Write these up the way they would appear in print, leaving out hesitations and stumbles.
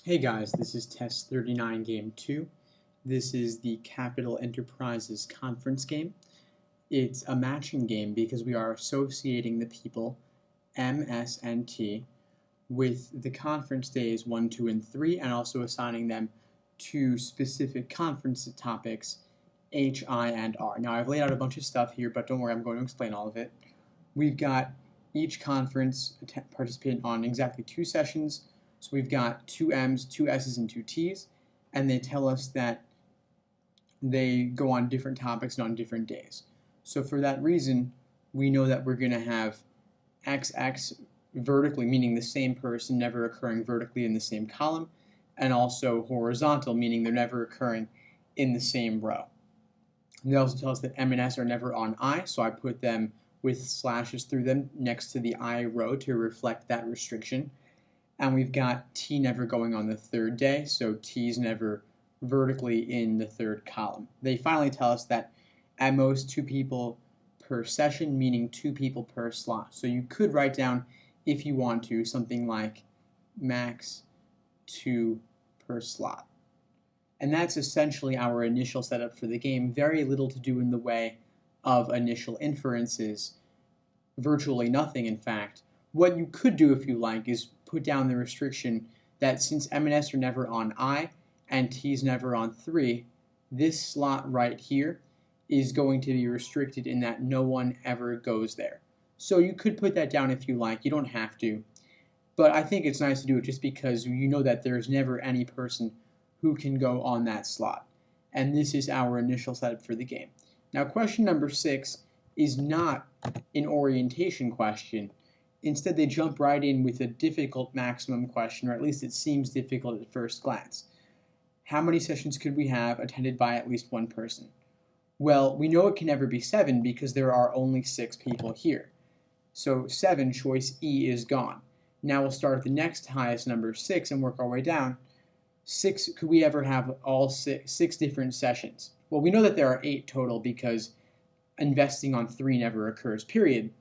Hey guys, this is Test 39 Game 2. This is the Capital Enterprises Conference game. It's a matching game because we are associating the people M, S, and T with the conference days 1, 2, and 3, and also assigning them to specific conference topics H, I, and R. Now I've laid out a bunch of stuff here, but don't worry, I'm going to explain all of it. We've got each conference participant on exactly 2 sessions. So we've got 2 M's, 2 S's, and 2 T's, and they tell us that they go on different topics and on different days. So for that reason, we know that we're going to have XX vertically, meaning the same person never occurring vertically in the same column, and also horizontal, meaning they're never occurring in the same row. They also tell us that M and S are never on I, so I put them with slashes through them next to the I row to reflect that restriction. And we've got T never going on the third day, so T's never vertically in the third column. They finally tell us that at most 2 people per session, meaning 2 people per slot. So you could write down, if you want to, something like max 2 per slot. And that's essentially our initial setup for the game. Very little to do in the way of initial inferences, virtually nothing in fact. What you could do if you like is put down the restriction that since M and S are never on I and T's never on 3, this slot right here is going to be restricted in that no one ever goes there. So you could put that down if you like, you don't have to. But I think it's nice to do it just because you know that there's never any person who can go on that slot. And this is our initial setup for the game. Now question number 6 is not an orientation question. Instead, they jump right in with a difficult maximum question, or at least it seems difficult at first glance. How many sessions could we have attended by at least one person? Well, we know it can never be 7 because there are only 6 people here. So 7, choice E, is gone. Now we'll start at the next highest number, 6, and work our way down. 6, could we ever have all 6 different sessions? Well, we know that there are 8 total because investing on 3 never occurs, period.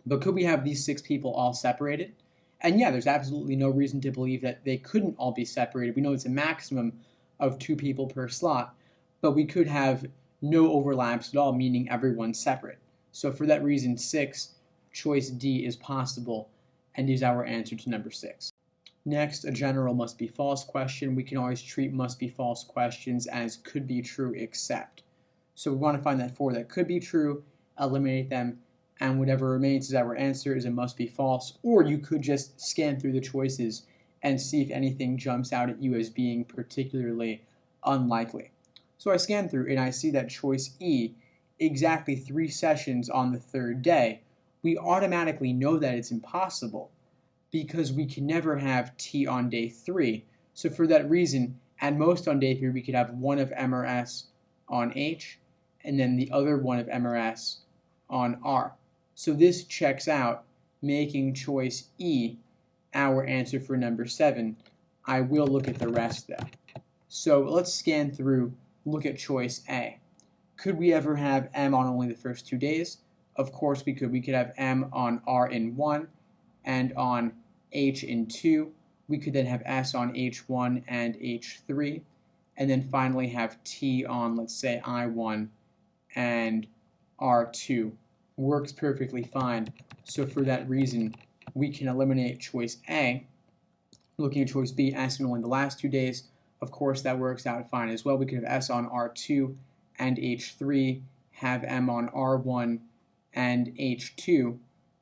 But could we have these 6 people all separated? And yeah, there's absolutely no reason to believe that they couldn't all be separated. We know it's a maximum of 2 people per slot, but we could have no overlaps at all, meaning everyone's separate. So for that reason, 6, choice D, is possible and is our answer to number 6. Next, a general must be false question. We can always treat must be false questions as could be true except. So we want to find that 4 that could be true, eliminate them, and whatever remains as our answer is a must be false. Or you could just scan through the choices and see if anything jumps out at you as being particularly unlikely. So I scan through and I see that choice E, exactly 3 sessions on the 3rd day. We automatically know that it's impossible because we can never have T on day 3. So for that reason, at most on day 3 we could have one of M or S on H and then the other one of M or S on R. So this checks out, making choice E our answer for number 7. I will look at the rest though. So let's scan through, look at choice A. Could we ever have M on only the first 2 days? Of course we could. We could have M on R in 1 and on H in 2. We could then have S on H1 and H3, and then finally have T on, let's say, I1 and R2. Works perfectly fine. So for that reason, we can eliminate choice A. Looking at choice B, S in only the last 2 days, of course that works out fine as well. We could have S on R2 and H3, have M on R1 and H2,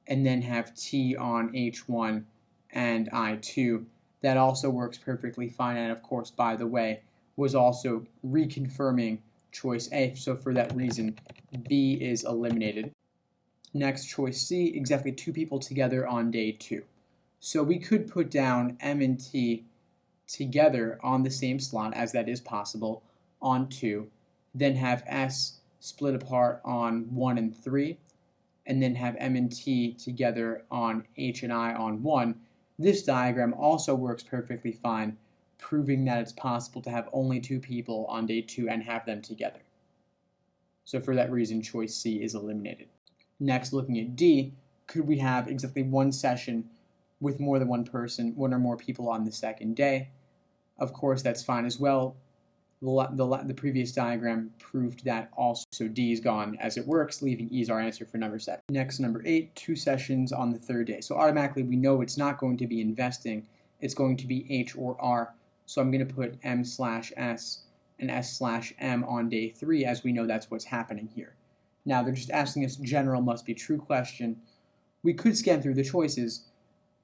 and then have T on H1 and I2. That also works perfectly fine, and of course, by the way, was also reconfirming choice A. So for that reason, B is eliminated. Next, choice C, exactly 2 people together on day 2. So we could put down M and T together on the same slot, as that is possible, on 2, then have S split apart on 1 and 3, and then have M and T together on H and I on 1. This diagram also works perfectly fine, proving that it's possible to have only 2 people on day 2 and have them together. So for that reason, choice C is eliminated. Next, looking at D, could we have exactly 1 session with more than 1 person, 1 or more people on the 2nd day? Of course, that's fine as well. The previous diagram proved that also, so D is gone as it works, leaving E as our answer for number 7. Next, number 8, 2 sessions on the 3rd day. So automatically we know it's not going to be investing, it's going to be H or R. So I'm going to put M/S and S/M on day 3, as we know that's what's happening here. Now they're just asking us general must be true question. We could scan through the choices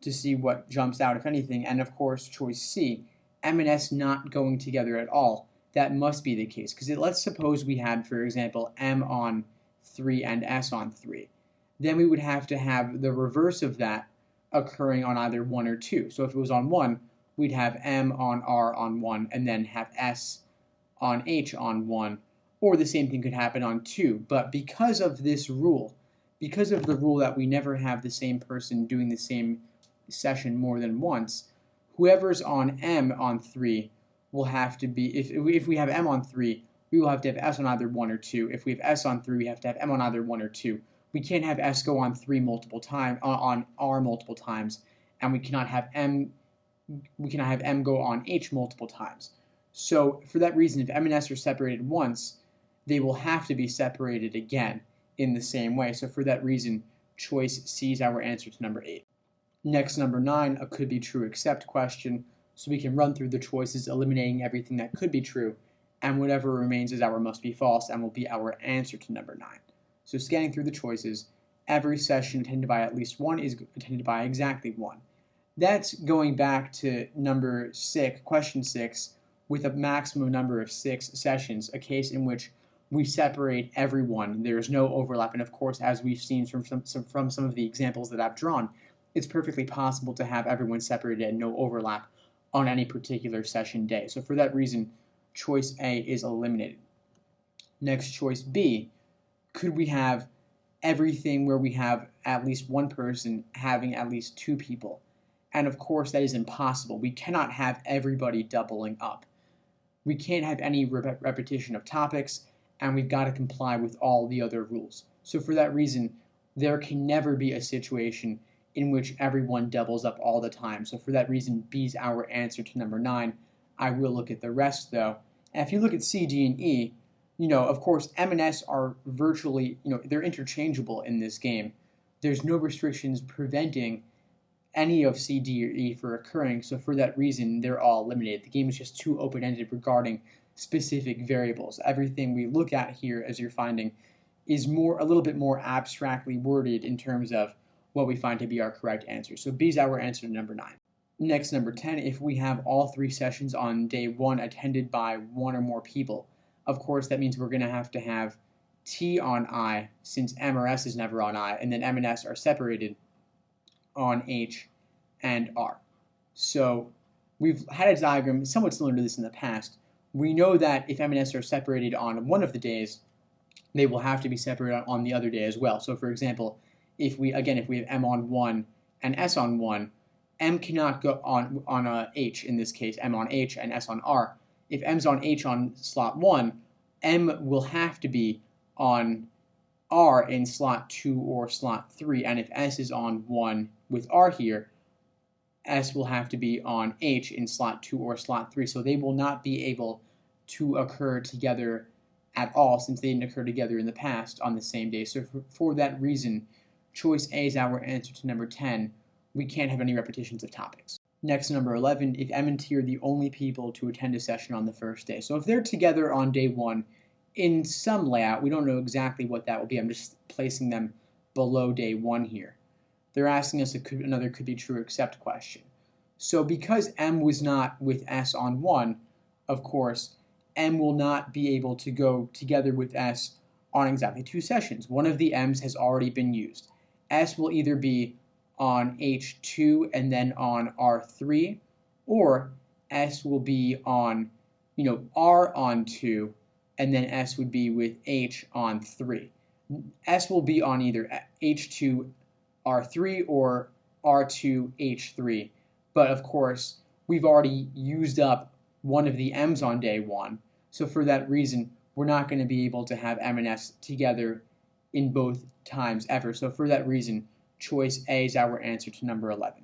to see what jumps out, if anything, and of course choice C, M and S not going together at all. That must be the case, because let's suppose we had, for example, M on 3 and S on 3. Then we would have to have the reverse of that occurring on either 1 or 2. So if it was on 1, we'd have M on R on 1, and then have S on H on 1, or the same thing could happen on 2. But because of this rule, because of the rule that we never have the same person doing the same session more than once, whoever's on M on 3 will have to be, if we have M on 3, we will have to have S on either 1 or 2. If we have S on 3, we have to have M on either 1 or 2. We can't have S go on 3 multiple times, on R multiple times, and we cannot have M go on H multiple times. So for that reason, if M and S are separated once, they will have to be separated again in the same way. So for that reason, choice C is our answer to number 8. Next, number 9, a could be true except question. So we can run through the choices, eliminating everything that could be true, and whatever remains is our must be false and will be our answer to number 9. So scanning through the choices, every session attended by at least 1 is attended by exactly 1. That's going back to number 6, question 6, with a maximum number of 6 sessions, a case in which we separate everyone. There's no overlap, and of course, as we've seen from some of the examples that I've drawn, it's perfectly possible to have everyone separated and no overlap on any particular session day. So for that reason, choice A is eliminated. Next, choice B, could we have everything where we have at least one person having at least 2 people? And of course, that is impossible. We cannot have everybody doubling up. We can't have any repetition of topics, and we've got to comply with all the other rules. So for that reason, there can never be a situation in which everyone doubles up all the time. So for that reason, B is our answer to number 9. I will look at the rest though. And if you look at C, D, and E, of course, M and S are virtually, they're interchangeable in this game. There's no restrictions preventing any of C, D, or E for occurring. So for that reason, they're all eliminated. The game is just too open-ended regarding specific variables. Everything we look at here, as you're finding, is a little bit more abstractly worded in terms of what we find to be our correct answer. So B is our answer to number 9. Next, number 10, if we have all 3 sessions on day 1 attended by 1 or more people, of course that means we're going to have T on I, since M or S is never on I, and then M and S are separated on H and R. So we've had a diagram somewhat similar to this in the past. We know that if M and S are separated on one of the days, they will have to be separated on the other day as well. So for example, if we have M on 1 and S on 1, M cannot go on H in this case, M on H and S on R. If M's on H on slot 1, M will have to be on R in slot 2 or slot 3, and if S is on 1 with R here, S will have to be on H in slot 2 or slot 3, so they will not be able to occur together at all since they didn't occur together in the past on the same day. So for that reason, choice A is our answer to number 10. We can't have any repetitions of topics. Next, number 11, if M and T are the only people to attend a session on the first day. So if they're together on day 1, in some layout, we don't know exactly what that will be. I'm just placing them below day 1 here. They're asking us another could be true except question. So because M was not with S on 1, of course, M will not be able to go together with S on exactly 2 sessions. One of the M's has already been used. S will either be on H2 and then on R3, or S will be on, R on 2, and then S would be with H on 3. S will be on either H2 R3 or R2 H3, but of course, we've already used up one of the M's on day 1, so for that reason, we're not going to be able to have M and S together in both times ever. So for that reason, choice A is our answer to number 11.